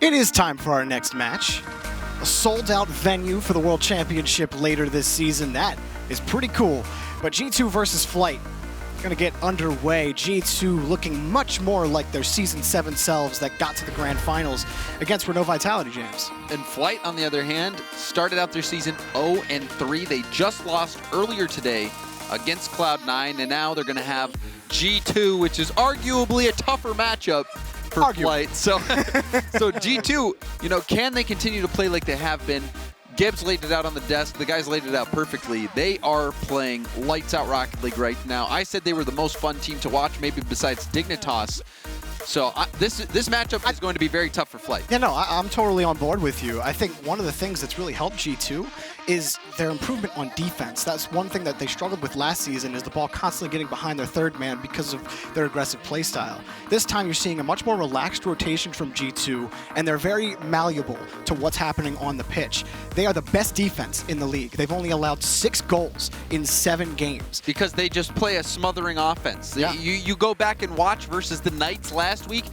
It is time for our next match. A sold-out venue for the World Championship later this season. That is pretty cool. But G2 versus Flight going to get underway. G2 looking much more like their Season 7 selves that got to the Grand Finals against Renault Vitality, James. And Flight, on the other hand, started out their season 0-3. They just lost earlier today against Cloud9, and now they're going to have G2, which is arguably a tougher matchup for Flight. So G2, can they continue to play like they have been? Gibbs laid it out on the desk. The guys laid it out perfectly. They are playing lights out Rocket League right now. I said they were the most fun team to watch, maybe besides Dignitas. So this matchup is going to be very tough for Flight. Yeah, no, I'm totally on board with you. I think one of the things that's really helped G2 is their improvement on defense. That's one thing that they struggled with last season, is the ball constantly getting behind their third man because of their aggressive play style. This time you're seeing a much more relaxed rotation from G2, and they're very malleable to what's happening on the pitch. They are the best defense in the league. They've only allowed 6 goals in 7 games. Because they just play a smothering offense. Yeah. You go back and watch versus the Knights last week.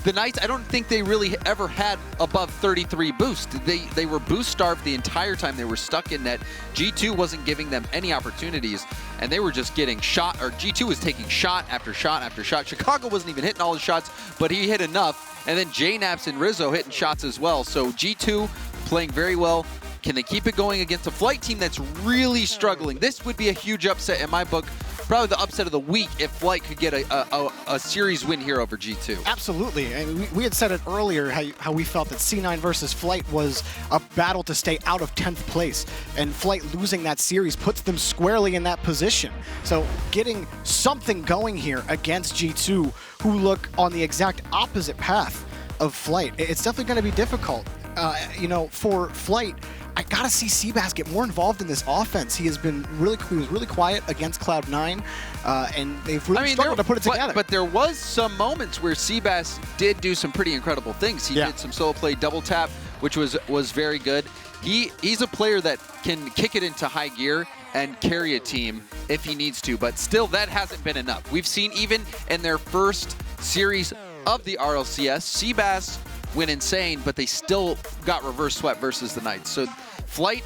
The Knights, I don't think they really ever had above 33 boost. They were boost starved the entire time they were stuck in net. G2 wasn't giving them any opportunities, and they were just getting shot, or G2 was taking shot after shot after shot. Chicago wasn't even hitting all his shots, but he hit enough. And then JNaps and Rizzo hitting shots as well. So G2 playing very well. Can they keep it going against a Flight team that's really struggling? This would be a huge upset in my book. Probably the upset of the week if Flight could get a series win here over G2. Absolutely. And we had said it earlier how we felt that C9 versus Flight was a battle to stay out of 10th place. And Flight losing that series puts them squarely in that position. So getting something going here against G2, who look on the exact opposite path of Flight, it's definitely going to be difficult. For Flight, I gotta see Seabass get more involved in this offense. He was really quiet against Cloud9, and they've really struggled to put it together. But there was some moments where Seabass did do some pretty incredible things. He did some solo play double tap, which was very good. He's a player that can kick it into high gear and carry a team if he needs to, but still that hasn't been enough. We've seen even in their first series of the RLCS, Seabass went insane, but they still got reverse swept versus the Knights. So Flight,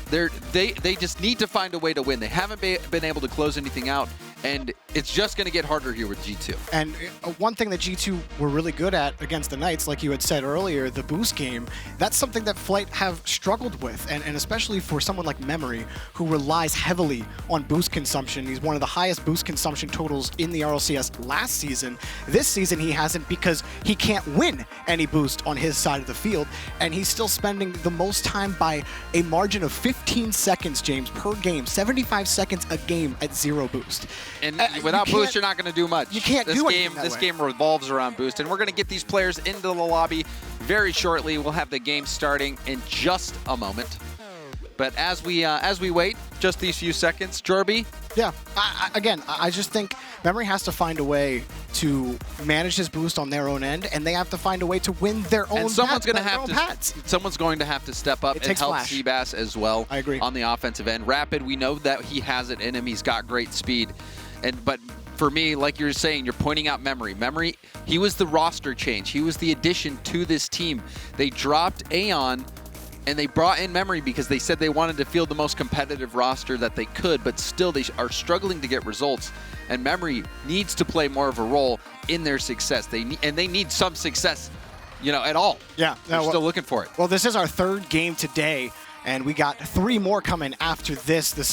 they just need to find a way to win. They haven't been able to close anything out, and it's just going to get harder here with G2. And one thing that G2 were really good at against the Knights, like you had said earlier, the boost game, that's something that Flight have struggled with, and especially for someone like Memory, who relies heavily on boost consumption. He's one of the highest boost consumption totals in the RLCS last season. This season he hasn't, because he can't win any boost on his side of the field, and he's still spending the most time by a margin of 15 seconds, James, per game, 75 seconds a game at 0 boost. And without boost, you're not going to do much. You can't do anything that way. This game revolves around boost, and we're going to get these players into the lobby very shortly. We'll have the game starting in just a moment. But as we wait, just these few seconds, Jorby. Yeah, I just think Memory has to find a way to manage his boost on their own end, and they have to find a way to win their own. And someone's going to have to step up and help Seabass as well. I agree. On the offensive end, Rapid, we know that he has it in him. He's got great speed, but for me, like you're saying, you're pointing out Memory. Memory, he was the roster change. He was the addition to this team. They dropped Aeon, and they brought in Memory because they said they wanted to field the most competitive roster that they could, but still they are struggling to get results. And Memory needs to play more of a role in their success. They need some success, at all. Yeah, they're still looking for it. Well, this is our 3rd game today, and we got 3 more coming after this. The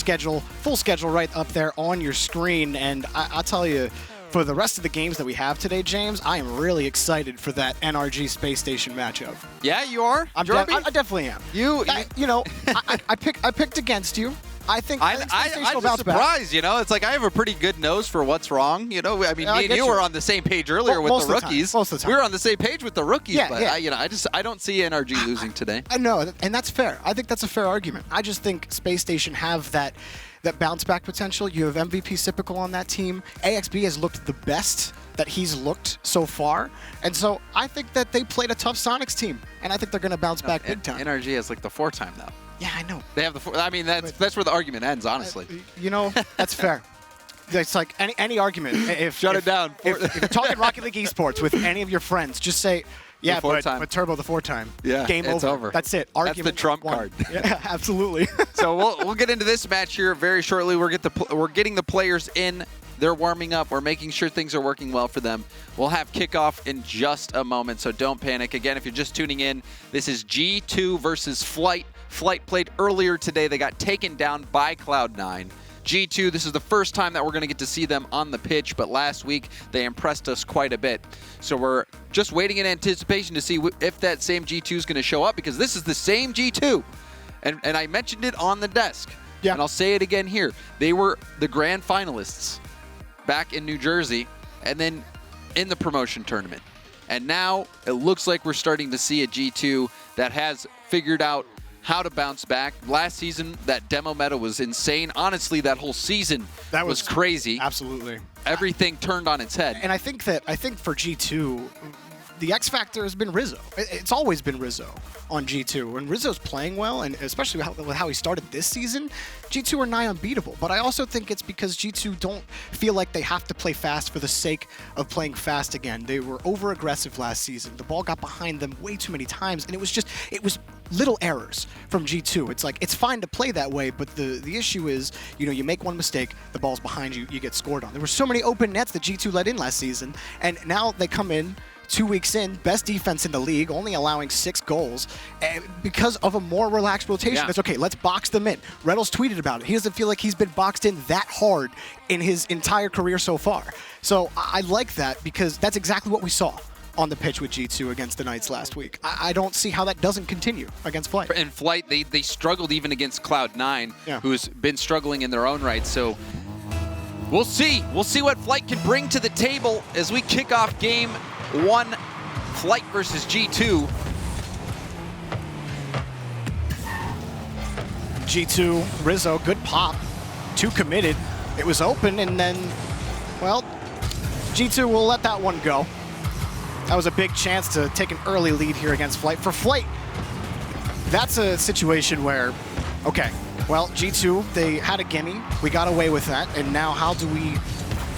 full schedule right up there on your screen, and I'll tell you, for the rest of the games that we have today, James, I am really excited for that NRG Space Station matchup. Yeah, you are? I definitely am. I picked against you. I think I'm just surprised, It's like I have a pretty good nose for what's wrong. Me and you were on the same page earlier with the rookies. Most of the time. We were on the same page with the rookies, but yeah. I don't see NRG losing today. I know, and that's fair. I think that's a fair argument. I just think Space Station have that bounce back potential. You have MVP Sypical on that team. AXB has looked the best that he's looked so far. And so I think that they played a tough Sonics team, and I think they're going to bounce back big time. NRG has like the 4th time now. Yeah, I know. They have that's where the argument ends, honestly. That's fair. It's like any argument. Shut it down. If you're talking Rocket League Esports with any of your friends, just say, Yeah, the time. but Turbo the 4-time. Yeah, Game it's over. That's it. That's Argument the trump won. card. Yeah, absolutely. So we'll get into this match here very shortly. We're getting the players in. They're warming up. We're making sure things are working well for them. We'll have kickoff in just a moment, so don't panic. Again, if you're just tuning in, this is G2 versus Flight. Flight played earlier today. They got taken down by Cloud9. G2, this is the first time that we're going to get to see them on the pitch, but last week they impressed us quite a bit. So we're just waiting in anticipation to see if that same G2 is going to show up, because this is the same G2. And I mentioned it on the desk, and I'll say it again here. They were the grand finalists back in New Jersey, and then in the promotion tournament. And now it looks like we're starting to see a G2 that has figured out how to bounce back. Last season, that demo meta was insane. Honestly, that whole season was crazy. Absolutely. Everything turned on its head. And I think for G2, the X factor has been Rizzo. It's always been Rizzo on G2. When Rizzo's playing well, and especially with how he started this season, G2 are nigh unbeatable. But I also think it's because G2 don't feel like they have to play fast for the sake of playing fast again. They were over-aggressive last season. The ball got behind them way too many times, and it was little errors from G2. It's like, it's fine to play that way, but the issue is, you make one mistake, the ball's behind you, you get scored on. There were so many open nets that G2 let in last season, and now they come in 2 weeks in, best defense in the league, only allowing 6 goals because of a more relaxed rotation. Yeah. It's okay, let's box them in. Reynolds tweeted about it. He doesn't feel like he's been boxed in that hard in his entire career so far. So I like that, because that's exactly what we saw on the pitch with G2 against the Knights last week. I don't see how that doesn't continue against Flight. And Flight, they struggled even against Cloud9, who's been struggling in their own right. So we'll see. We'll see what Flight can bring to the table as we kick off game 1, Flight versus G2. G2, Rizzo, good pop. 2 committed. It was open, and then, well, G2 will let that one go. That was a big chance to take an early lead here against Flight. For Flight, that's a situation where, okay, well, G2, they had a gimme. We got away with that, and now how do we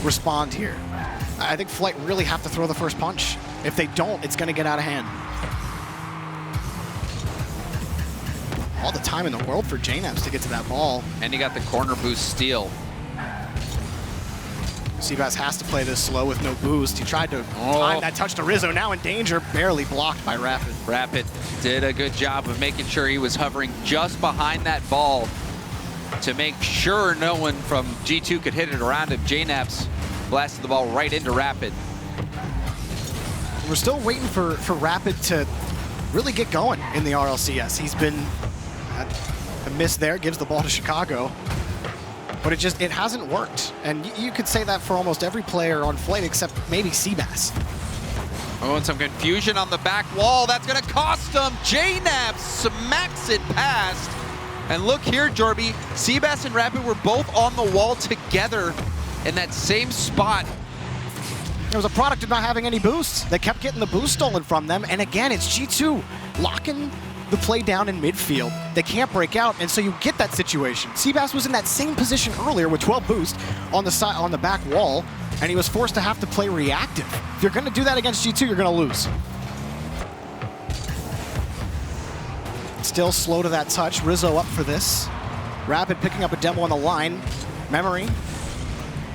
respond here? I think Flight really have to throw the first punch. If they don't, it's going to get out of hand. All the time in the world for JNABs to get to that ball. And he got the corner boost steal. Seabass has to play this slow with no boost. He tried to time that touch to Rizzo, now in danger, barely blocked by Rapid. Rapid did a good job of making sure he was hovering just behind that ball to make sure no one from G2 could hit it around him. JNABs blasted the ball right into Rapid. We're still waiting for Rapid to really get going in the RLCS. He's been a miss there, gives the ball to Chicago. But it hasn't worked. And you could say that for almost every player on Flight except maybe Seabass. Oh, and some confusion on the back wall. That's going to cost him. JNAB smacks it past. And look here, Jorby. Seabass and Rapid were both on the wall together in that same spot. It was a product of not having any boosts. They kept getting the boost stolen from them. And again, it's G2 locking the play down in midfield. They can't break out, and so you get that situation. Seabass was in that same position earlier with 12 boost on the side, on the back wall, and he was forced to have to play reactive. If you're going to do that against G2, you're going to lose. Still slow to that touch. Rizzo up for this. Rapid picking up a demo on the line. Memory.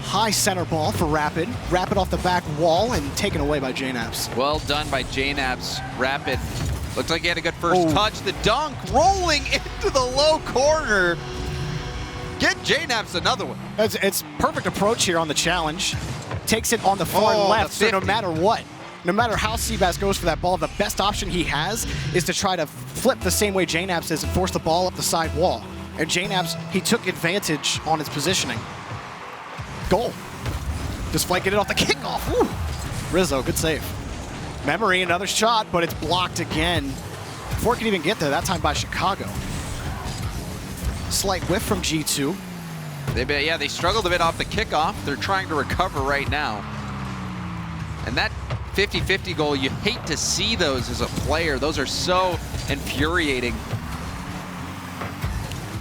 High center ball for Rapid. Rapid off the back wall and taken away by JNABs. Well done by JNABs. Rapid. Looks like he had a good first touch. The dunk rolling into the low corner. Get JNABs another one. It's perfect approach here on the challenge. Takes it on the far left, so no matter what, no matter how Seabass goes for that ball, the best option he has is to try to flip the same way JNABs is and force the ball up the side wall. And JNABs, he took advantage on his positioning. Goal. Just Flight get it off the kickoff. Woo. Rizzo, good save. Memory, another shot, but it's blocked again. Before it can even get there, that time by Chicago. Slight whiff from G2. They struggled a bit off the kickoff. They're trying to recover right now. And that 50-50 goal, you hate to see those as a player. Those are so infuriating.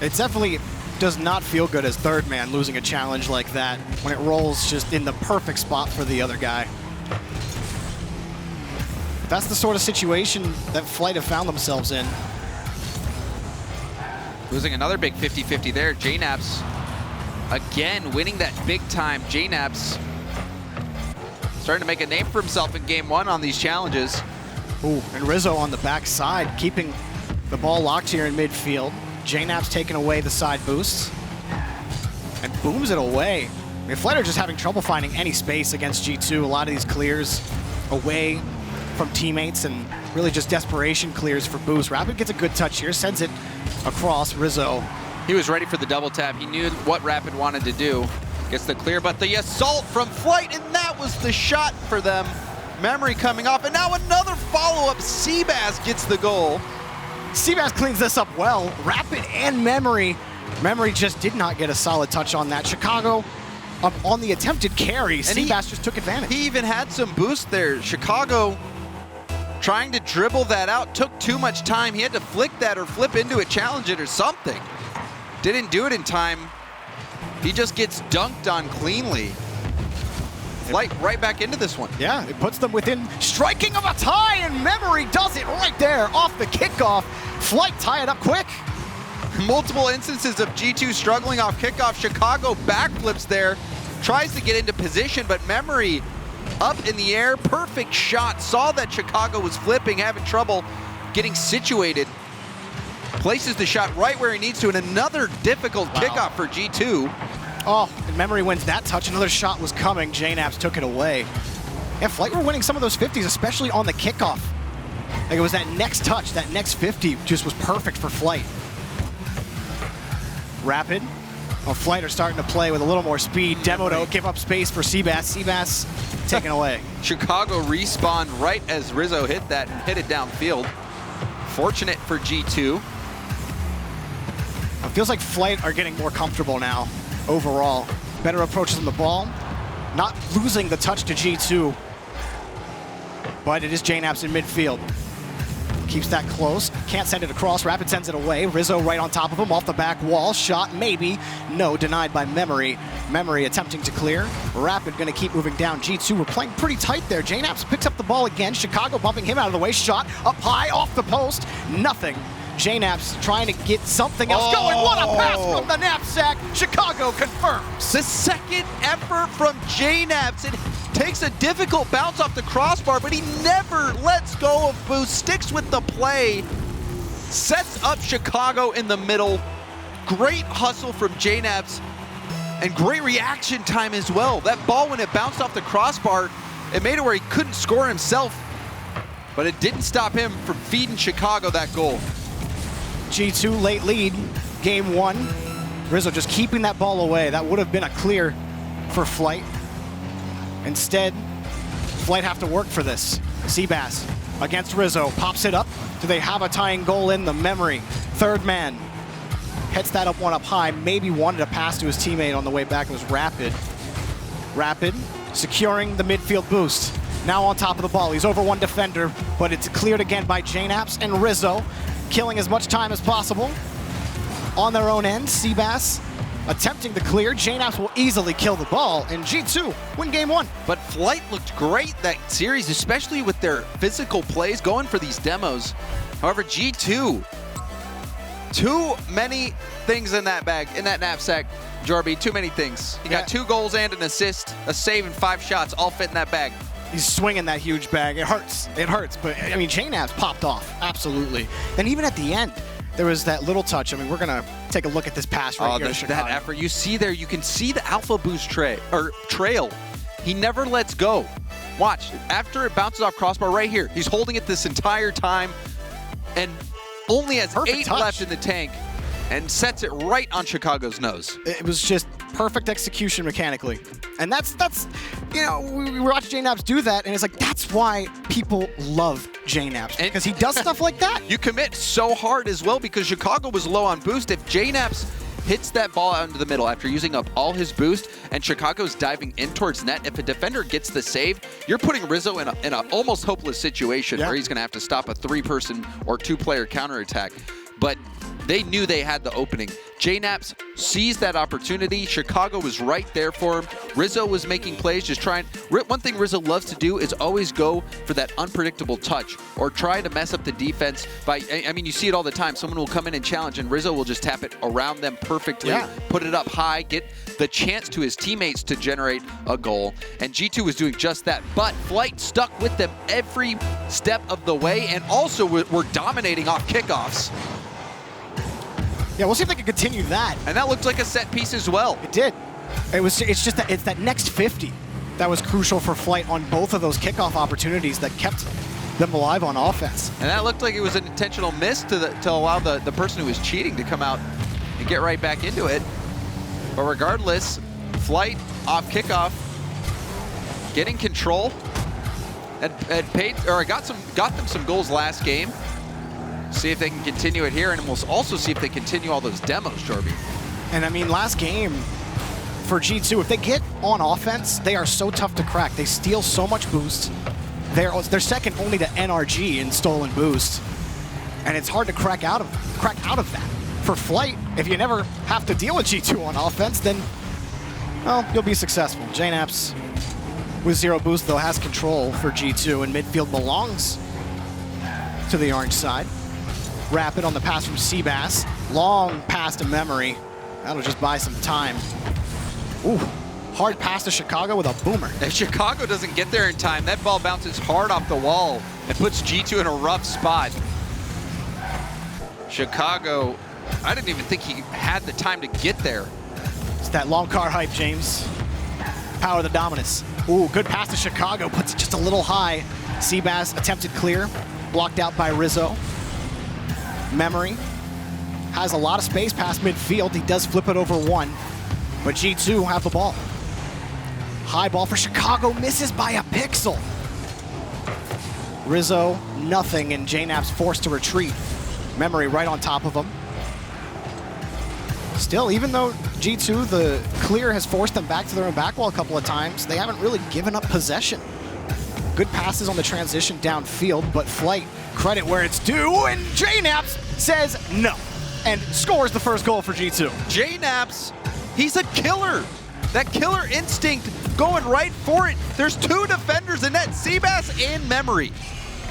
It definitely does not feel good as third man losing a challenge like that when it rolls just in the perfect spot for the other guy. That's the sort of situation that Flight have found themselves in. Losing another big 50-50 there. JNaps again winning that big time. JNaps starting to make a name for himself in game 1 on these challenges. Ooh, and Rizzo on the backside, keeping the ball locked here in midfield. JNaps taking away the side boosts and booms it away. I mean, Flight are just having trouble finding any space against G2. A lot of these clears away from teammates and really just desperation clears for boost. Rapid gets a good touch here, sends it across Rizzo. He was ready for the double tap. He knew what Rapid wanted to do. Gets the clear, but the assault from Flight, and that was the shot for them. Memory coming off, and now another follow-up. Seabass gets the goal. Seabass cleans this up well. Rapid and Memory. Memory just did not get a solid touch on that. Chicago on the attempted carry. Seabass just took advantage. He even had some boost there. Chicago trying to dribble that out, took too much time. He had to flick that or flip into it, challenge it or something. Didn't do it in time. He just gets dunked on cleanly. Flight right back into this one. Yeah, it puts them within striking of a tie, and Memory does it right there off the kickoff. Flight tie it up quick. Multiple instances of G2 struggling off kickoff. Chicago backflips there, tries to get into position, but Memory up in the air, perfect shot. Saw that Chicago was flipping, having trouble getting situated. Places the shot right where he needs to, and another difficult kickoff for G2. Oh, and Memory wins that touch. Another shot was coming. JNaps took it away. And Flight were winning some of those 50s, especially on the kickoff. Like it was that next touch, that next 50 just was perfect for Flight. Rapid. Well, Flight are starting to play with a little more speed. Demo to give up space for Seabass. Seabass taken away. Chicago respawned right as Rizzo hit that and hit it downfield. Fortunate for G2. It feels like Flight are getting more comfortable now overall. Better approaches on the ball. Not losing the touch to G2. But it is JNaps in midfield. Keeps that close. Can't send it across. Rapid sends it away. Rizzo right on top of him. Off the back wall. Shot maybe. No. Denied by Memory. Memory attempting to clear. Rapid going to keep moving down. G2 were playing pretty tight there. JNaps picks up the ball again. Chicago bumping him out of the way. Shot up high off the post. Nothing. JNaps trying to get something else going. What a pass from the knapsack. Chicago confirms. The second effort from JNaps. It takes a difficult bounce off the crossbar, but he never lets go of boost. Sticks with the play. Sets up Chicago in the middle. Great hustle from JNaps. And great reaction time as well. That ball, when it bounced off the crossbar, it made it where he couldn't score himself. But it didn't stop him from feeding Chicago that goal. G2 late lead, game 1. Rizzo just keeping that ball away. That would have been a clear for Flight. Instead, Flight have to work for this. Seabass against Rizzo, pops it up. Do they have a tying goal in the Memory? Third man, heads that up one up high. Maybe wanted to pass to his teammate on the way back. It was Rapid. Rapid securing the midfield boost. Now on top of the ball. He's over one defender, but it's cleared again by JNaps and Rizzo. Killing as much time as possible on their own end. Seabass attempting to clear. JNaps will easily kill the ball, and G2 win game 1. But Flight looked great that series, especially with their physical plays, going for these demos. However, G2, too many things in that bag, in that knapsack, Jorby, too many things. He got 2 goals and an assist, a save, and 5 shots, all fit in that bag. He's swinging that huge bag. It hurts. It hurts. But, I mean, JNaps popped off. Absolutely. And even at the end, there was that little touch. I mean, we're going to take a look at this pass right here to Chicago. That effort. You see there, you can see the alpha boost trail. He never lets go. Watch. After it bounces off crossbar right here, he's holding it this entire time and only has 8 left in the tank and sets it right on Chicago's nose. It was just perfect execution mechanically. And that's you know, we watch JNaps do that, and it's like, that's why people love JNaps, because he does stuff like that. You commit so hard as well, because Chicago was low on boost. If JNaps hits that ball out into the middle after using up all his boost, and Chicago's diving in towards net, if a defender gets the save, you're putting Rizzo in an almost hopeless situation where he's going to have to stop a 3-person or 2-player counterattack. But They knew they had the opening. JNaps seized that opportunity. Chicago was right there for him. Rizzo was making plays, just trying. One thing Rizzo loves to do is always go for that unpredictable touch or try to mess up the defense by, I mean, you see it all the time. Someone will come in and challenge, and Rizzo will just tap it around them perfectly, put it up high, get the chance to his teammates to generate a goal. And G2 was doing just that. But Flight stuck with them every step of the way, and also were dominating off kickoffs. Yeah, we'll see if they can continue that. And that looked like a set piece as well. It did. It's just that it's that next 50 that was crucial for Flight on both of those kickoff opportunities that kept them alive on offense. And that looked like it was an intentional miss to allow the person who was cheating to come out and get right back into it. But regardless, Flight off kickoff, getting control, and got them some goals last game. See if they can continue it here, and we'll also see if they continue all those demos, Jorby. And I mean, last game for G2, if they get on offense, they are so tough to crack. They steal so much boost. They're second only to NRG in stolen boost, and it's hard to crack out of that. For Flight, if you never have to deal with G2 on offense, then, well, you'll be successful. JNaps with 0 boost, though, has control for G2, and midfield belongs to the orange side. Rapid on the pass from Seabass. Long pass to Memory. That'll just buy some time. Ooh, hard pass to Chicago with a boomer. If Chicago doesn't get there in time, that ball bounces hard off the wall and puts G2 in a rough spot. Chicago, I didn't even think he had the time to get there. It's that long car hype, James. Power of the dominance. Ooh, good pass to Chicago, puts it just a little high. Seabass attempted clear, blocked out by Rizzo. Memory has a lot of space past midfield. He does flip it over one, but G2 have the ball. High ball for Chicago, misses by a pixel. Rizzo, nothing, and JNaps forced to retreat. Memory right on top of him. Still, even though G2, the clear has forced them back to their own back wall a couple of times, they haven't really given up possession. Good passes on the transition downfield, but Flight, credit where it's due, and JNaps says no, and scores the first goal for G2. JNaps, he's a killer. That killer instinct going right for it. There's 2 defenders in net, Seabass and Memory.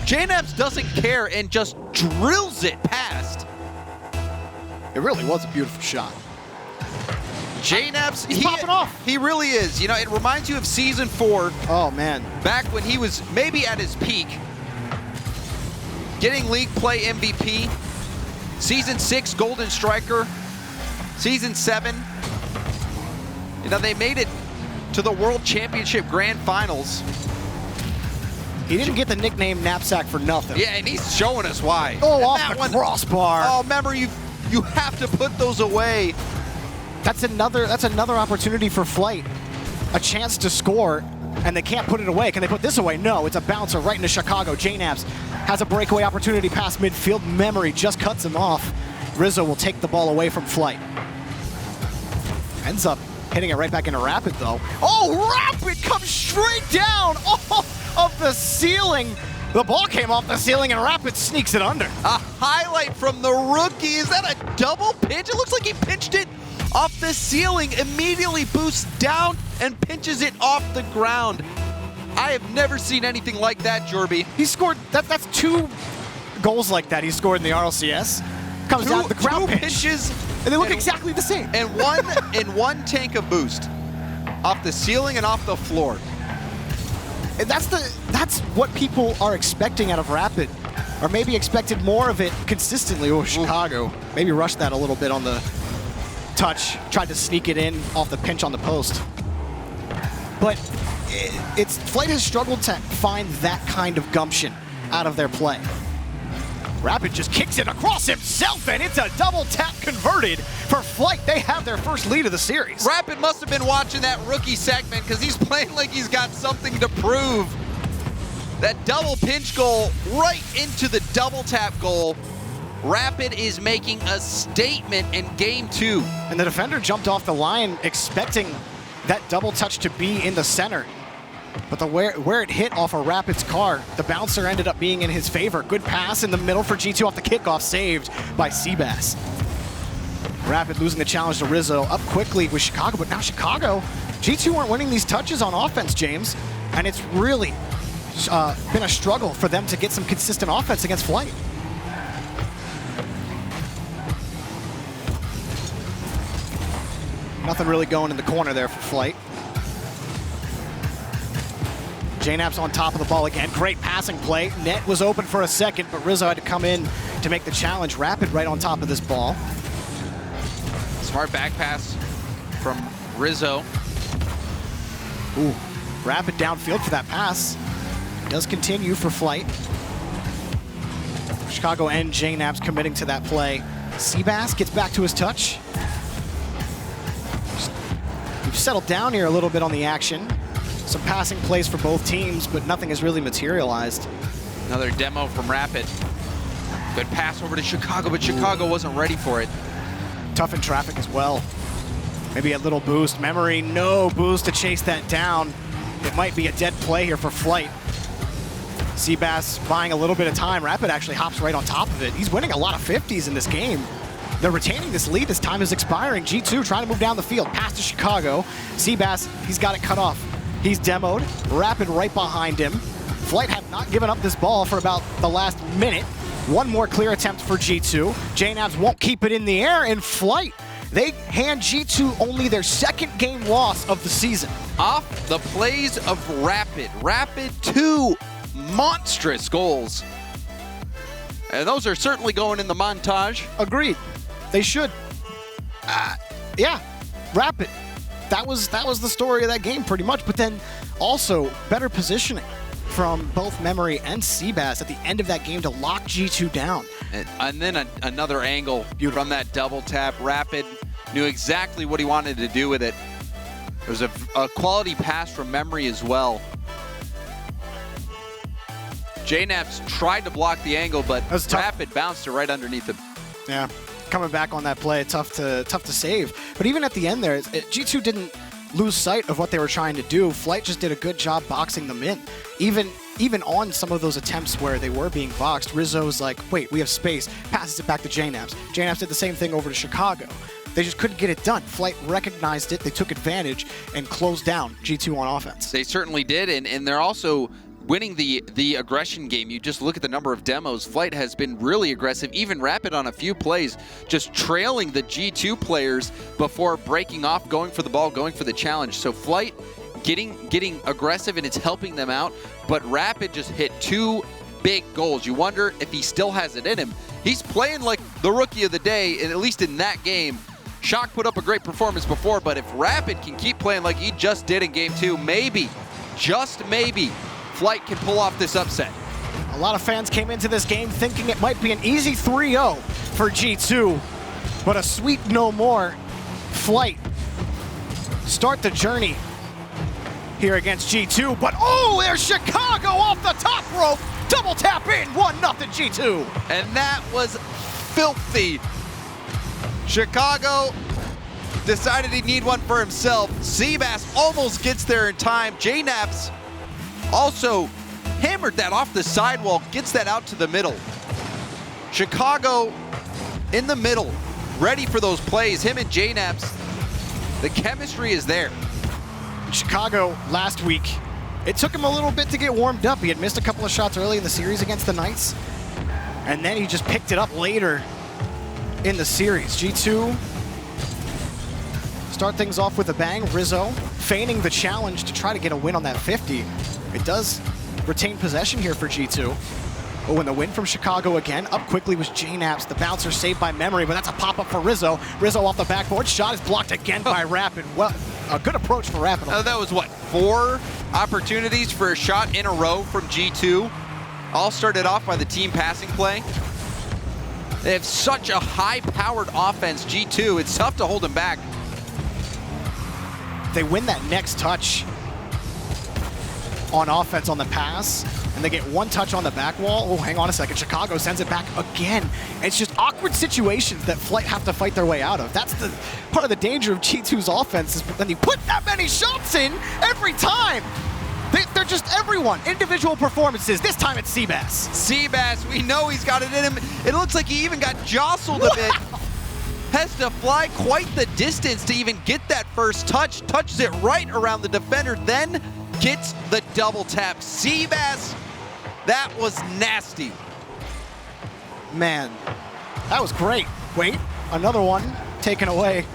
JNaps doesn't care and just drills it past. It really was a beautiful shot. JNaps, he's popping off. He really is. You know, it reminds you of Season 4. Oh, man. Back when he was maybe at his peak. Getting league play MVP. Season 6 Golden Striker. Season 7. You know, they made it to the World Championship Grand Finals. He didn't get the nickname Knapsack for nothing. Yeah, and he's showing us why. Oh, off the crossbar. Oh, remember, you have to put those away. That's another opportunity for Flight. A chance to score, and they can't put it away. Can they put this away? No, it's a bouncer right into Chicago. JNaps has a breakaway opportunity past midfield. Memory just cuts him off. Rizzo will take the ball away from Flight. Ends up hitting it right back into Rapid, though. Oh, Rapid comes straight down off of the ceiling. The ball came off the ceiling, and Rapid sneaks it under. A highlight from the rookie. Is that a double pinch? It looks like he pinched it off the ceiling, immediately boosts down and pinches it off the ground. I have never seen anything like that, Jorby. He scored, that's 2 goals like that he scored in the RLCS. Comes down to the ground pinches, and they look exactly the same. And one tank of boost off the ceiling and off the floor. And that's what people are expecting out of Rapid, or maybe expected more of it consistently. Oh, Chicago maybe rushed that a little bit on the touch, tried to sneak it in off the pinch on the post. But Flight has struggled to find that kind of gumption out of their play. Rapid just kicks it across himself, and it's a double tap converted for Flight. They have their first lead of the series. Rapid must have been watching that rookie segment because he's playing like he's got something to prove. That double pinch goal right into the double tap goal. Rapid is making a statement in game 2. And the defender jumped off the line expecting that double touch to be in the center. But where it hit off of Rapid's car, the bouncer ended up being in his favor. Good pass in the middle for G2 off the kickoff, saved by Seabass. Rapid losing the challenge to Rizzo. Up quickly with Chicago, but now Chicago, G2 aren't winning these touches on offense, James. And it's really been a struggle for them to get some consistent offense against Flight. Nothing really going in the corner there for Flight. JNAP's on top of the ball again. Great passing play. Net was open for a second, but Rizzo had to come in to make the challenge. Rapid right on top of this ball. Smart back pass from Rizzo. Ooh, Rapid downfield for that pass. Does continue for Flight. Chicago and JNAP's committing to that play. Seabass gets back to his touch. We've settled down here a little bit on the action. Some passing plays for both teams, but nothing has really materialized. Another demo from Rapid. Good pass over to Chicago, but Chicago wasn't ready for it. Tough in traffic as well. Maybe a little boost. Memory, no boost to chase that down. It might be a dead play here for Flight. Seabass buying a little bit of time. Rapid actually hops right on top of it. He's winning a lot of 50s in this game. They're retaining this lead. This time is expiring. G2 trying to move down the field. Pass to Chicago. Seabass, he's got it cut off. He's demoed. Rapid right behind him. Flight have not given up this ball for about the last minute. One more clear attempt for G2. JNAPs won't keep it in the air, and Flight, they hand G2 only their second game loss of the season. Off the plays of Rapid. Rapid, 2 monstrous goals. And those are certainly going in the montage. Agreed. They should. Yeah, Rapid. That was the story of that game pretty much. But then also better positioning from both Memory and Seabass at the end of that game to lock G2 down. And then another angle from that double tap. Rapid knew exactly what he wanted to do with it. There's a quality pass from Memory as well. JNAPs tried to block the angle, but Rapid bounced it right underneath him. Yeah, coming back on that play, tough to save. But even at the end there, G2 didn't lose sight of what they were trying to do. Flight just did a good job boxing them in. Even on some of those attempts where they were being boxed, Rizzo's like, wait, we have space, passes it back to JNAPs. JNAPs did the same thing over to Chicago. They just couldn't get it done. Flight recognized it, they took advantage, and closed down G2 on offense. They certainly did, and they're also winning the aggression game. You just look at the number of demos. Flight has been really aggressive, even Rapid on a few plays, just trailing the G2 players before breaking off, going for the ball, going for the challenge. So Flight getting aggressive, and it's helping them out, but Rapid just hit 2 big goals. You wonder if he still has it in him. He's playing like the rookie of the day, and at least in that game. Shock put up a great performance before, but if Rapid can keep playing like he just did in game 2, maybe, just maybe, Flight can pull off this upset. A lot of fans came into this game thinking it might be an easy 3-0 for G2, but a sweep no more. Flight start the journey here against G2, but oh, there's Chicago off the top rope. Double tap in, 1-0 G2. And that was filthy. Chicago decided he'd need one for himself. Seabass almost gets there in time. JNAPs also hammered that off the sidewall, gets that out to the middle. Chicago in the middle, ready for those plays. Him and JNAPs, the chemistry is there. Chicago last week, it took him a little bit to get warmed up. He had missed a couple of shots early in the series against the Knights, and then he just picked it up later in the series. G2 start things off with a bang. Rizzo feigning the challenge to try to get a win on that 50. It does retain possession here for G2. Oh, and the win from Chicago again. Up quickly was JNAPs. The bouncer saved by Memory, but that's a pop-up for Rizzo. Rizzo off the backboard. Shot is blocked again by Rapid. Well, a good approach for Rapid. That was, what, 4 opportunities for a shot in a row from G2? All started off by the team passing play. They have such a high-powered offense, G2. It's tough to hold them back. They win that next touch on offense on the pass, and they get 1 touch on the back wall. Oh, hang on a second. Chicago sends it back again. It's just awkward situations that Flight have to fight their way out of. That's the part of the danger of G2's offense, is when you put that many shots in every time. They're just everyone. Individual performances. This time it's Seabass. Seabass, we know he's got it in him. It looks like he even got jostled a bit. has to fly quite the distance to even get that first touch. Touches it right around the defender, then gets the double tap. Seabass, that was nasty. Man, that was great. Wait, another one taken away,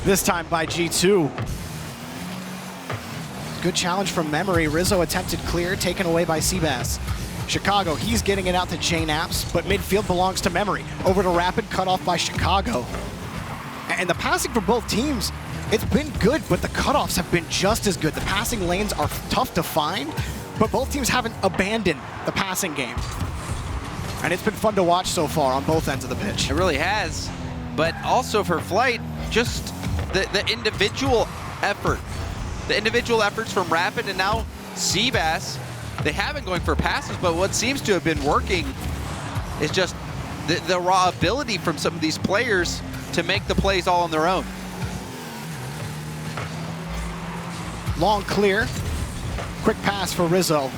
this time by G2. Good challenge from Memory. Rizzo attempted clear, taken away by Seabass. Chicago, he's getting it out to J-Naps, but midfield belongs to Memory. Over to Rapid, cut off by Chicago. And the passing for both teams, it's been good, but the cutoffs have been just as good. The passing lanes are tough to find, but both teams haven't abandoned the passing game. And it's been fun to watch so far on both ends of the pitch. It really has, but also for Flight, just the individual effort. The individual efforts from Rapid and now Seabass. They have been going for passes, but what seems to have been working is just the raw ability from some of these players to make the plays all on their own. Long clear. Quick pass for Rizzo.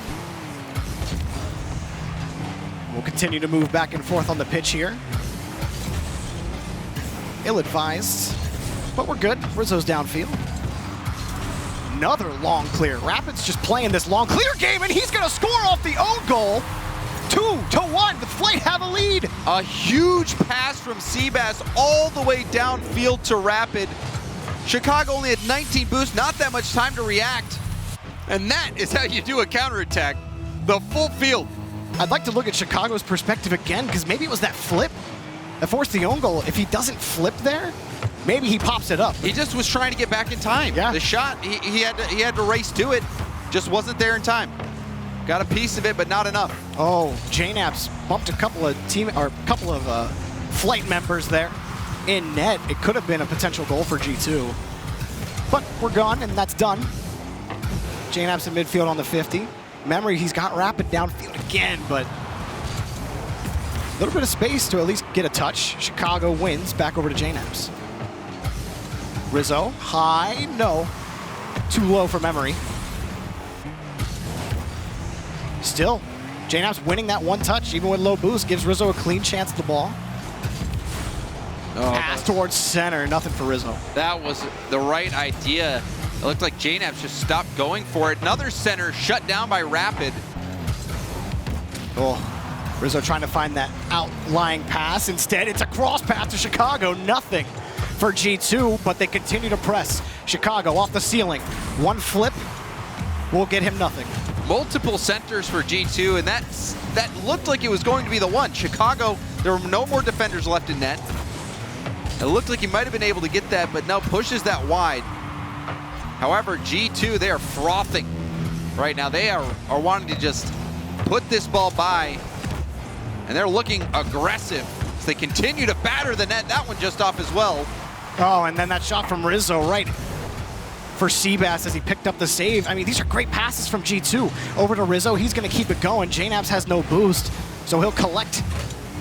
We'll continue to move back and forth on the pitch here. Ill-advised, but we're good. Rizzo's downfield. Another long clear. Rapid's just playing this long clear game, and he's gonna score off the own goal. 2-1, the Flight have a lead. A huge pass from Seabass all the way downfield to Rapid. Chicago only had 19 boosts, not that much time to react. And that is how you do a counterattack. The full field. I'd like to look at Chicago's perspective again, because maybe it was that flip that forced the own goal. If he doesn't flip there, maybe he pops it up. He just was trying to get back in time. Yeah. The shot, he had to race to it, just wasn't there in time. Got a piece of it, but not enough. Oh, J-Naps bumped a couple of Flight members there in net. It could have been a potential goal for G2, but we're gone, and that's done. J-Naps in midfield on the 50. Memory, he's got Rapid downfield again, but a little bit of space to at least get a touch. Chicago wins, back over to J-Naps. Rizzo, high, no. Too low for Memory. Still, J-Naps winning that one touch, even with low boost, gives Rizzo a clean chance at the ball. Pass towards center, nothing for Rizzo. That was the right idea. It looked like J-Naps just stopped going for it. Another center shut down by Rapid. Oh, Rizzo trying to find that outlying pass. Instead, it's a cross pass to Chicago. Nothing for G2, but they continue to press. Chicago off the ceiling. One flip will get him nothing. Multiple centers for G2, and that looked like it was going to be the one. Chicago, there were no more defenders left in net. It looked like he might have been able to get that, but no, pushes that wide. However, G2, they are frothing right now. They are wanting to just put this ball by, and they're looking aggressive as they continue to batter the net. That one just off as well. Oh, and then that shot from Rizzo right for Seabass as he picked up the save. I mean, these are great passes from G2. Over to Rizzo, he's gonna keep it going. J-Naps has no boost, so he'll collect,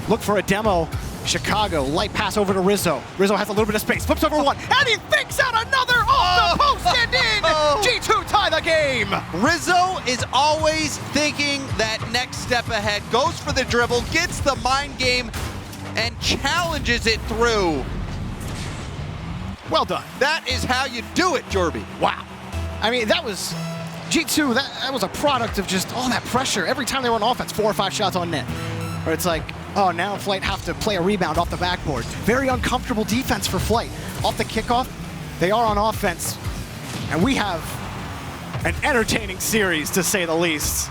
look for a demo. Chicago, light pass over to Rizzo. Rizzo has a little bit of space, flips over one, and he thinks out another off the post and in! G2 tie the game! Rizzo is always thinking that next step ahead, goes for the dribble, gets the mind game, and challenges it through. Well done. That is how you do it, Jorby. Wow. I mean, that was G2, that was a product of just all that pressure. Every time they were on offense, 4 or 5 shots on net. Where it's like, oh, now Flight have to play a rebound off the backboard. Very uncomfortable defense for Flight. Off the kickoff, they are on offense. And we have an entertaining series, to say the least.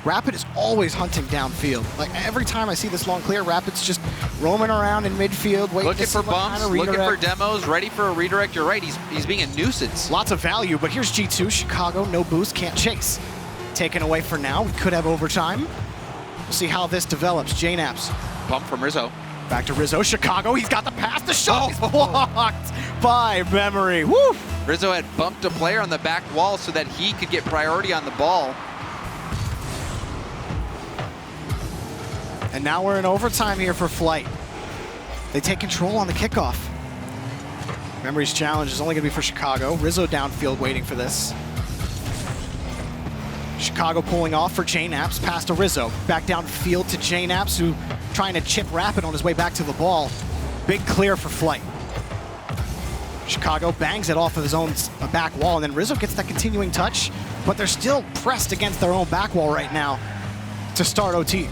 Rapid is always hunting downfield. Like, every time I see this long clear, Rapid's just roaming around in midfield, waiting looking for bumps, looking for demos, ready for a redirect. You're right, he's being a nuisance. Lots of value, but here's G2. Chicago, no boost, can't chase. Taken away for now. We could have overtime. We'll see how this develops. J-Naps. Bump from Rizzo. Back to Rizzo. Chicago, he's got the pass. The shot is blocked by Memory. Woo! Rizzo had bumped a player on the back wall so that he could get priority on the ball. And now we're in overtime here for Flight. They take control on the kickoff. Memory's challenge is only going to be for Chicago. Rizzo downfield waiting for this. Chicago pulling off for JNaps, pass to Rizzo. Back downfield to JNaps, who trying to chip Rapid on his way back to the ball. Big clear for Flight. Chicago bangs it off of his own back wall, and then Rizzo gets that continuing touch, but they're still pressed against their own back wall right now to start OT.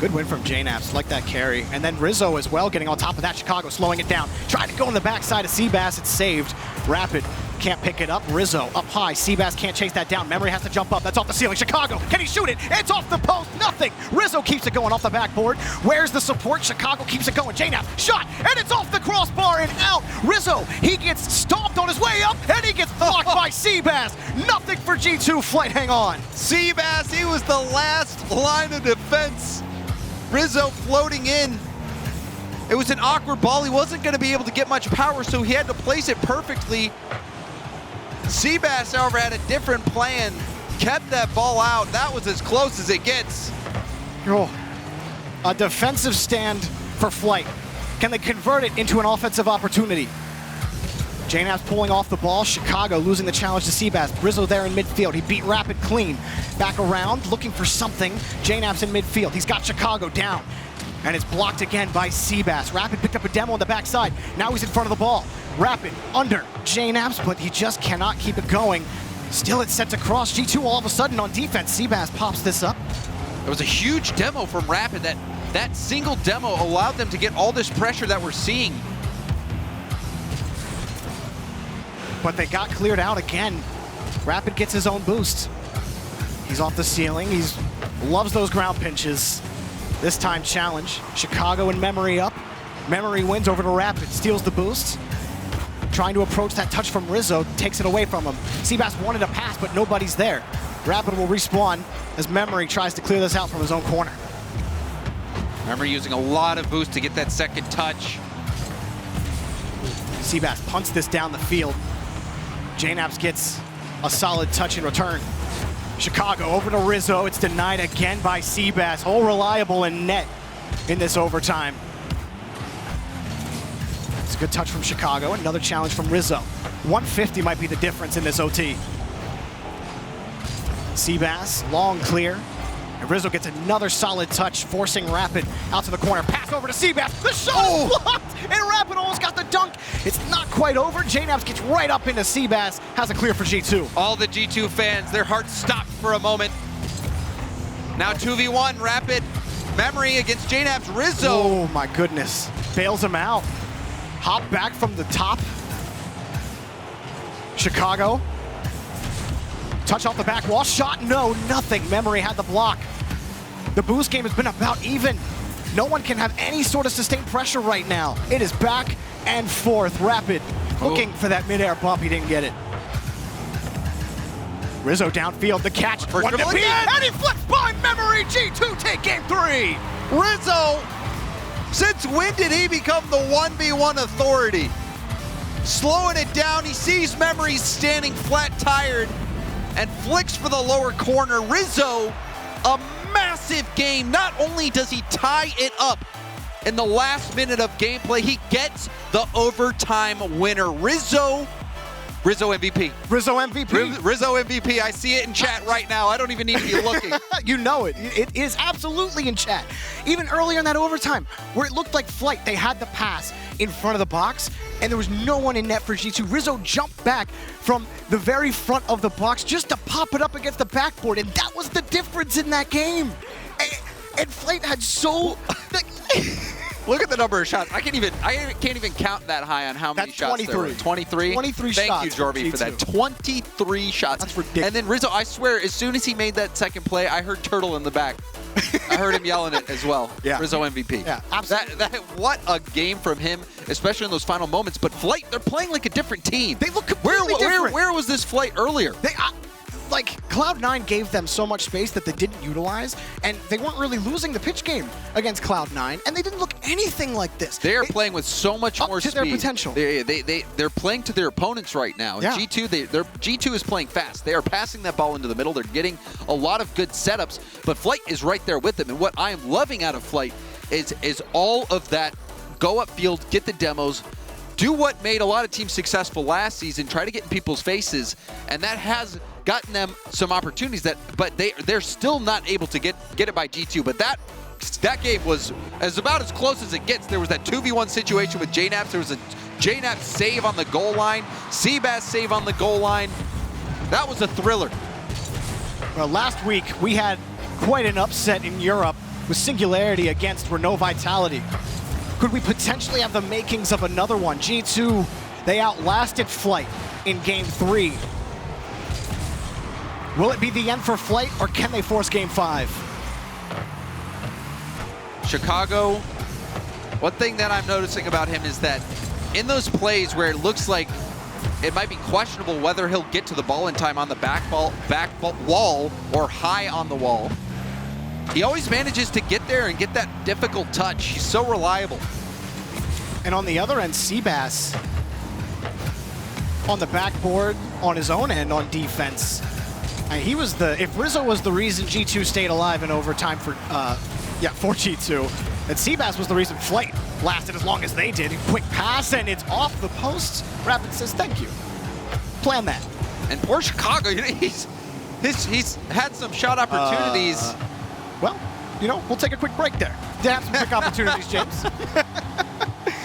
Good win from JNaps, like that carry. And then Rizzo as well, getting on top of that. Chicago slowing it down. Trying to go on the backside of Seabass. It's saved. Rapid can't pick it up. Rizzo up high. Seabass can't chase that down. Memory has to jump up. That's off the ceiling. Chicago, can he shoot it? It's off the post. Nothing. Rizzo keeps it going off the backboard. Where's the support? Chicago keeps it going. JNaps, shot, and it's off the crossbar and out. Rizzo, he gets stomped on his way up, and he gets blocked by Seabass. Nothing for G2. Flight, hang on. Seabass, he was the last line of defense. Rizzo floating in. It was an awkward ball. He wasn't going to be able to get much power, so he had to place it perfectly. Seabass, however, had a different plan. Kept that ball out. That was as close as it gets. Oh, a defensive stand for Flight. Can they convert it into an offensive opportunity? JNaps pulling off the ball. Chicago losing the challenge to Seabass. Rizzo there in midfield. He beat Rapid clean. Back around, looking for something. JNaps in midfield. He's got Chicago down. And it's blocked again by Seabass. Rapid picked up a demo on the backside. Now he's in front of the ball. Rapid under JNaps, but he just cannot keep it going. Still, it's set to cross. G2 all of a sudden on defense. Seabass pops this up. It was a huge demo from Rapid. That single demo allowed them to get all this pressure that we're seeing. But they got cleared out again. Rapid gets his own boost. He's off the ceiling. He loves those ground pinches. This time challenge. Chicago and Memory up. Memory wins over to Rapid, steals the boost. Trying to approach that touch from Rizzo, takes it away from him. Seabass wanted a pass, but nobody's there. Rapid will respawn as Memory tries to clear this out from his own corner. Memory using a lot of boost to get that second touch. Seabass punts this down the field. JNaps gets a solid touch in return. Chicago over to Rizzo. It's denied again by Seabass. All reliable and net in this overtime. It's a good touch from Chicago. Another challenge from Rizzo. 150 might be the difference in this OT. Seabass, long clear. And Rizzo gets another solid touch, forcing Rapid out to the corner. Pass over to Seabass. The shot is blocked, and Rapid almost got the dunk. It's not quite over. JNaps gets right up into Seabass. Has a clear for G2. All the G2 fans, their hearts stopped for a moment. Now 2v1, Rapid. Memory against JNaps. Rizzo. Oh my goodness. Bails him out. Hop back from the top. Chicago. Touch off the back wall. Shot, no, nothing. Memory had the block. The boost game has been about even. No one can have any sort of sustained pressure right now. It is back and forth. Rapid looking for that midair bump. He didn't get it. Rizzo downfield, the catch. First dribble again. And he flips by Memory. G2 take game 3. Rizzo, since when did he become the 1v1 authority? Slowing it down, he sees Memory standing flat tired and flicks for the lower corner. Rizzo, a massive game. Not only does he tie it up in the last minute of gameplay, he gets the overtime winner. Rizzo MVP. Rizzo MVP. Rizzo MVP. I see it in chat right now. I don't even need to be looking. You know it. It is absolutely in chat. Even earlier in that overtime, where it looked like Flight, they had the pass in front of the box, and there was no one in net for G2. Rizzo jumped back from the very front of the box just to pop it up against the backboard, and that was the difference in that game. And Flight had so... Look at the number of shots. I can't even count that high on how many That's shots 23. there were. 23? 23 Thank shots you, Jorby, for that. 23 shots. That's ridiculous. And then Rizzo, I swear, as soon as he made that second play, I heard Turtle in the back. I heard him yelling it as well. Yeah. Rizzo MVP. Yeah, absolutely. What a game from him, especially in those final moments. But Flight, they're playing like a different team. They look completely different. Where was this Flight earlier? Like, Cloud9 gave them so much space that they didn't utilize, and they weren't really losing the pitch game against Cloud9, and they didn't look anything like this. They are playing with so much more speed. Up to their potential. They're playing to their opponents right now. Yeah. G2 is playing fast. They are passing that ball into the middle. They're getting a lot of good setups, but Flight is right there with them. And what I am loving out of Flight is all of that go upfield, get the demos, do what made a lot of teams successful last season, try to get in people's faces, and that has gotten them some opportunities but they're still not able to get it by G2. But that game was about as close as it gets. There was that 2v1 situation with JNaps. There was a JNaps save on the goal line, Seabass save on the goal line. That was a thriller. Well, last week we had quite an upset in Europe with Singularity against Renault Vitality. Could we potentially have the makings of another one? G2, they outlasted Flight in Game 3. Will it be the end for Flight, or can they force Game 5? Chicago, one thing that I'm noticing about him is that in those plays where it looks like it might be questionable whether he'll get to the ball in time on the back wall or high on the wall, he always manages to get there and get that difficult touch. He's so reliable. And on the other end, Seabass on the backboard on his own end on defense. He was if Rizzo was the reason G2 stayed alive in overtime for G2, and Seabass was the reason Flight lasted as long as they did. Quick pass, and it's off the post. Rapid says, thank you. Plan that. And poor Chicago, he's had some shot opportunities. Well, we'll take a quick break there. Did have some quick opportunities, James.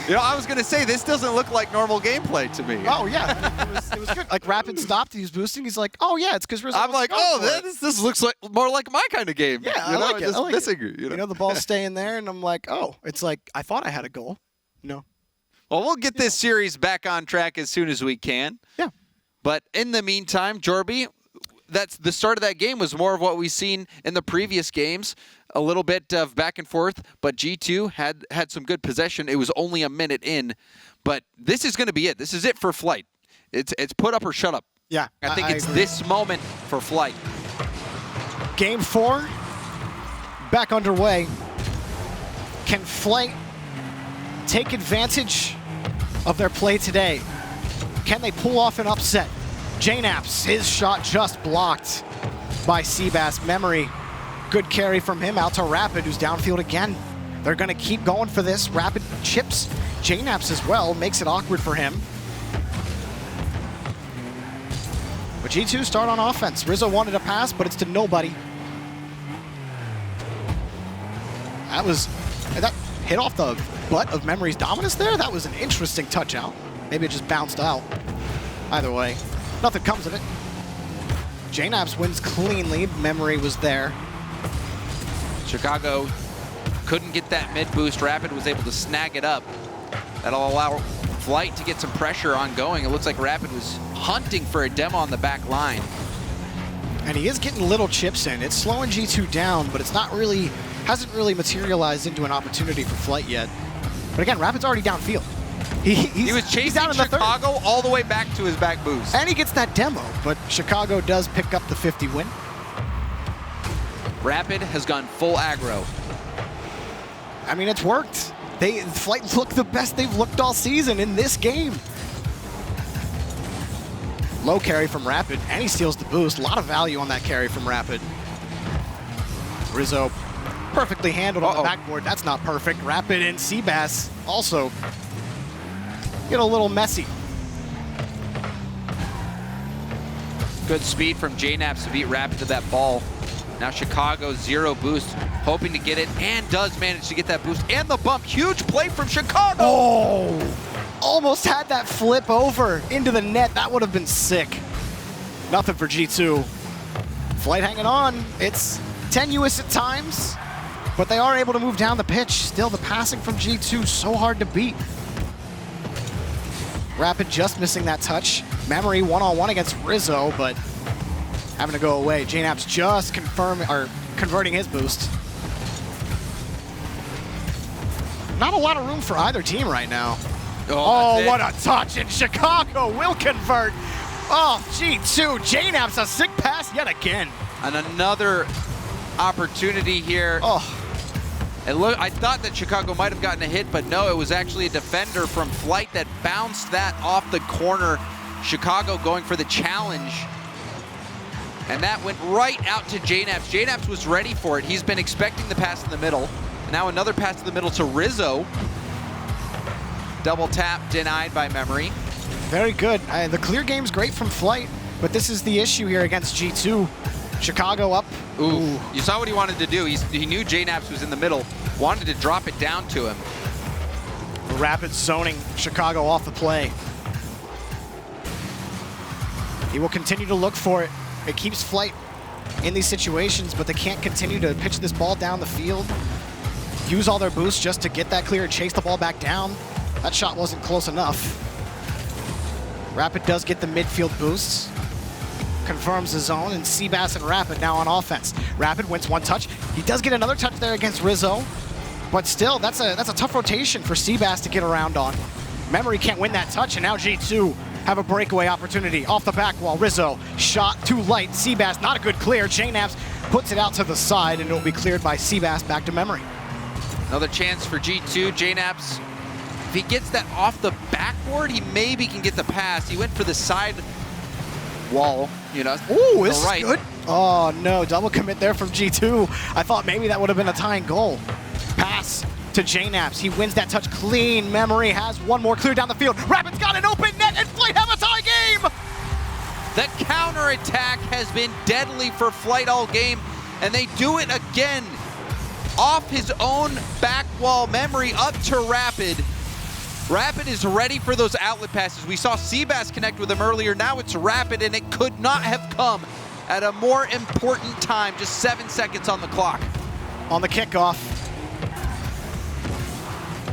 I was going to say, this doesn't look like normal gameplay to me. Oh, yeah. It was good. Like, Rapid stopped, he was boosting. He's like, oh, yeah, it's because Rizzo. I'm like, oh, this looks like more like my kind of game. Yeah, I like it. Just missing it. The ball's staying there, and I'm like, oh, it's like, I thought I had a goal. No. Well, we'll get this series back on track as soon as we can. Yeah. But in the meantime, Jorby, that's the start of that game was more of what we've seen in the previous games. A little bit of back and forth, but G2 had some good possession. It was only a minute in, but this is going to be it. This is it for Flight. It's put up or shut up. Yeah, I think it's agree. this moment for Flight. Game 4, back underway. Can Flight take advantage of their play today? Can they pull off an upset? JNaps, his shot just blocked by Seabass. Memory, good carry from him out to Rapid, who's downfield again. They're going to keep going for this. Rapid chips JNaps as well, makes it awkward for him. But G2 start on offense. Rizzo wanted a pass, but it's to nobody. That hit off the butt of Memory's Dominus there. That was an interesting touch out. Maybe it just bounced out. Either way, nothing comes of it. JNaps wins cleanly. Memory was there. Chicago couldn't get that mid boost. Rapid was able to snag it up. That'll allow Flight to get some pressure ongoing. It looks like Rapid was hunting for a demo on the back line. And he is getting little chips in. It's slowing G2 down, but hasn't really materialized into an opportunity for Flight yet. But again, Rapid's already downfield. He was chasing Chicago all the way back to his back boost. And he gets that demo, but Chicago does pick up the 50 win. Rapid has gone full aggro. I mean, it's worked. Flight look the best they've looked all season in this game. Low carry from Rapid, and he steals the boost. A lot of value on that carry from Rapid. Rizzo perfectly handled on the backboard. That's not perfect. Rapid and Seabass also get a little messy. Good speed from JNaps to beat Rapid to that ball. Now Chicago, zero boost, hoping to get it, and does manage to get that boost and the bump. Huge play from Chicago. Oh, almost had that flip over into the net. That would have been sick. Nothing for G2. Flight hanging on. It's tenuous at times, but they are able to move down the pitch. Still, the passing from G2 so hard to beat. Rapid just missing that touch. Memory one-on-one against Rizzo, but having to go away. JNaps just converting his boost. Not a lot of room for either team right now. Oh, what a touch, and Chicago will convert. Oh, G2, JNaps, a sick pass yet again. And another opportunity here. Oh. I thought that Chicago might have gotten a hit, but no, it was actually a defender from Flight that bounced that off the corner. Chicago going for the challenge. And that went right out to JNaps. JNaps was ready for it. He's been expecting the pass in the middle. Now another pass in the middle to Rizzo. Double tap denied by Memory. Very good. The clear game's great from Flight. but this is the issue here against G2. Chicago up. Ooh. You saw what he wanted to do. He knew JNaps was in the middle, wanted to drop it down to him. Rapid zoning Chicago off the play. He will continue to look for it. It keeps Flight in these situations, but they can't continue to pitch this ball down the field. Use all their boosts just to get that clear and chase the ball back down. That shot wasn't close enough. Rapid does get the midfield boosts. Confirms the zone, and Seabass and Rapid now on offense. Rapid wins one touch. He does get another touch there against Rizzo, but still, that's a tough rotation for Seabass to get around on. Memory can't win that touch, and now G2 have a breakaway opportunity off the back wall. Rizzo shot too light. Seabass not a good clear. JNaps puts it out to the side, and it will be cleared by Seabass back to Memory. Another chance for G2. JNaps, if he gets that off the backboard, he maybe can get the pass. He went for the side wall, you know. Ooh, this is good. Oh no, double commit there from G2. I thought maybe that would have been a tying goal. Pass to JNaps. He wins that touch clean. Memory has one more clear down the field. Rapid's got an open net, and Flight have a tie game! The counterattack has been deadly for Flight all game, and they do it again. Off his own back wall, Memory up to Rapid. Rapid is ready for those outlet passes. We saw Seabass connect with him earlier. Now it's Rapid, and it could not have come at a more important time. Just 7 seconds on the clock. On the kickoff.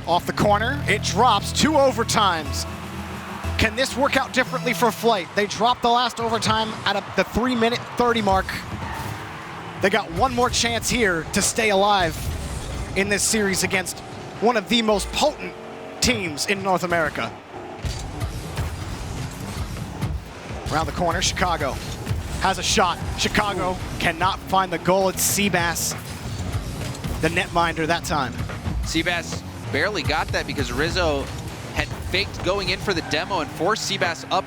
Off the corner, it drops 2 overtimes. Can this work out differently for Flight? They dropped the last overtime at the 3-minute 30 mark. They got one more chance here to stay alive in this series against one of the most potent teams in North America. Around the corner, Chicago has a shot. Chicago cannot find the goal. It's Seabass, the netminder that time. Seabass barely got that because Rizzo had faked going in for the demo and forced Seabass up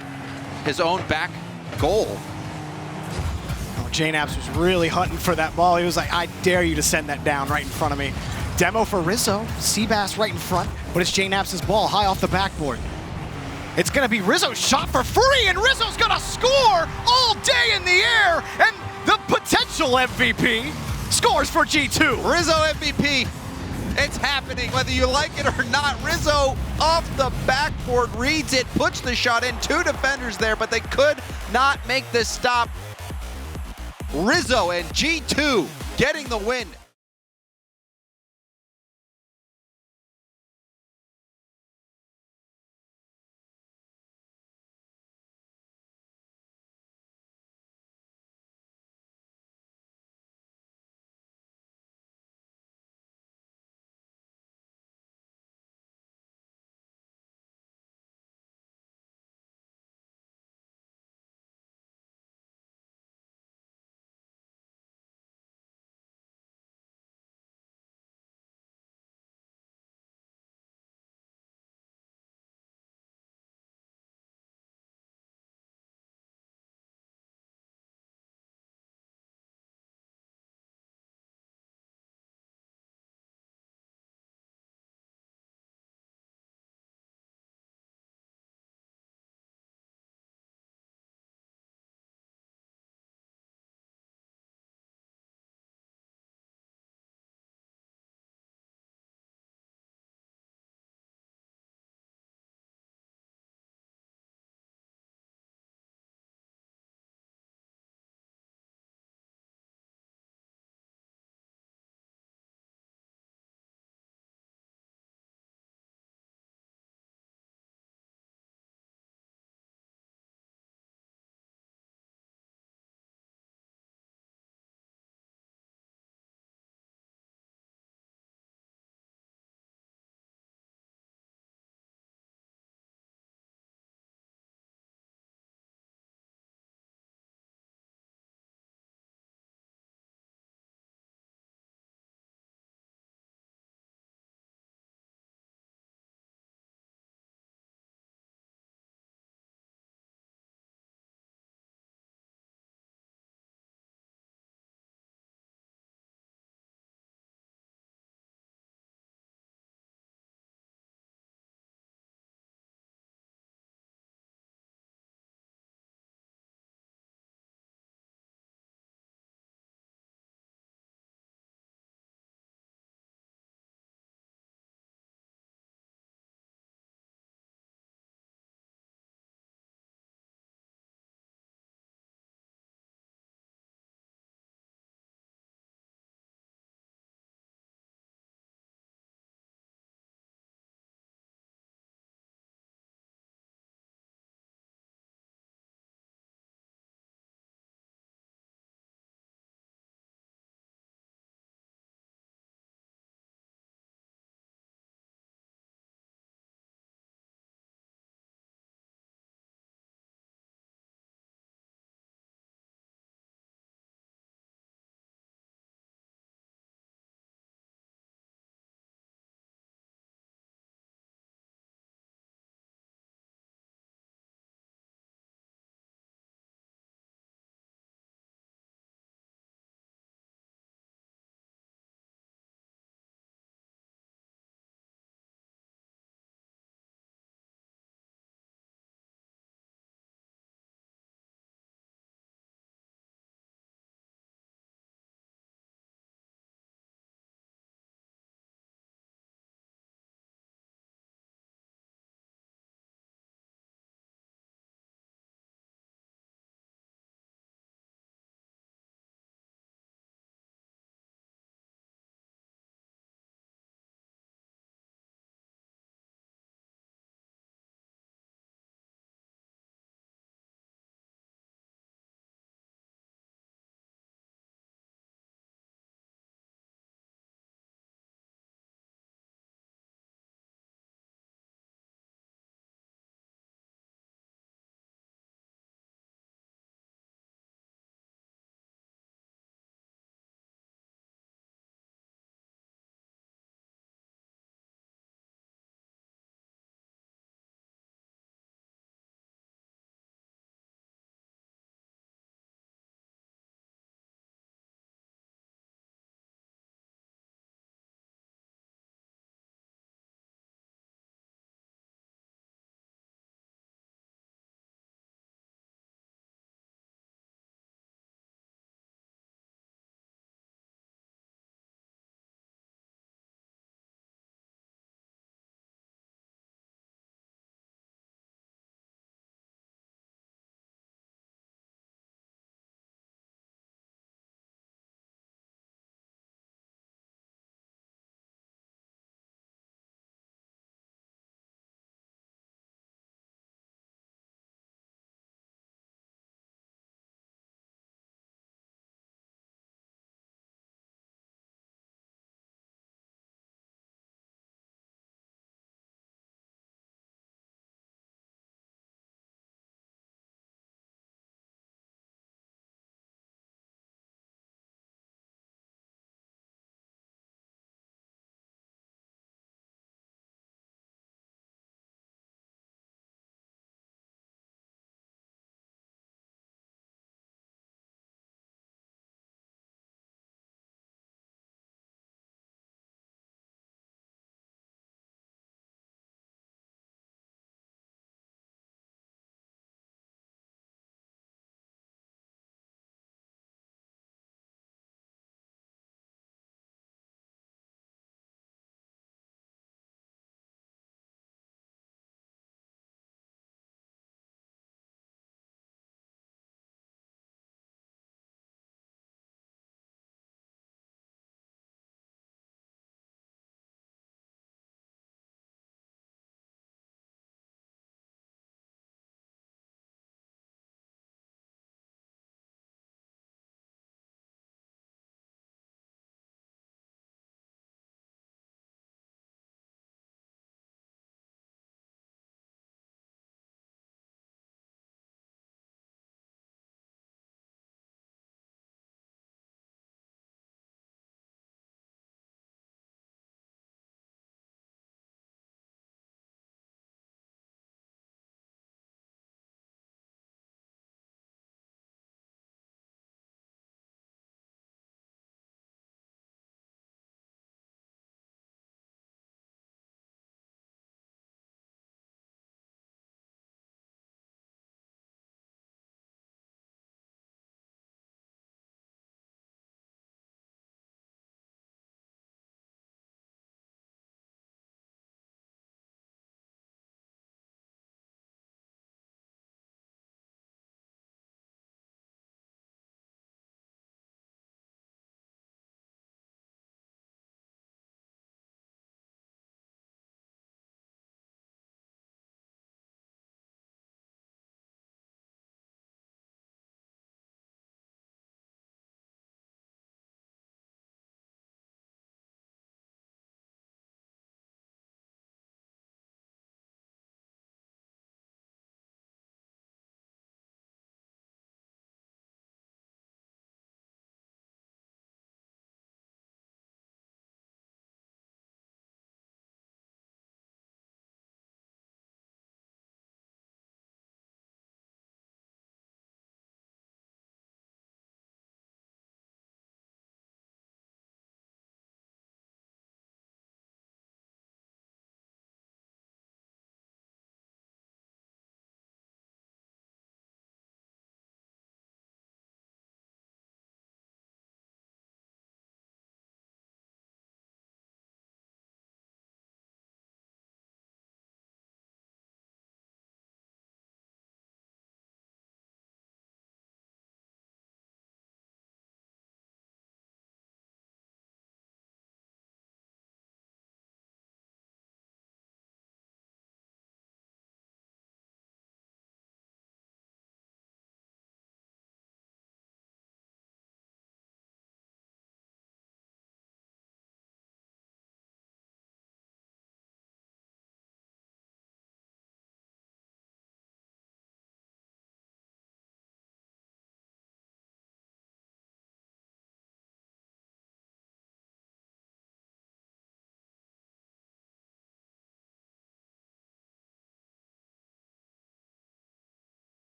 his own back goal. Oh, JNaps was really hunting for that ball. He was like, I dare you to send that down right in front of me. Demo for Rizzo, Seabass right in front, but it's JNaps' ball high off the backboard. It's gonna be Rizzo's shot for free, and Rizzo's gonna score all day in the air, and the potential MVP scores for G2. Rizzo MVP, it's happening whether you like it or not. Rizzo off the backboard, reads it, puts the shot in, 2 defenders there, but they could not make the stop. Rizzo and G2 getting the win.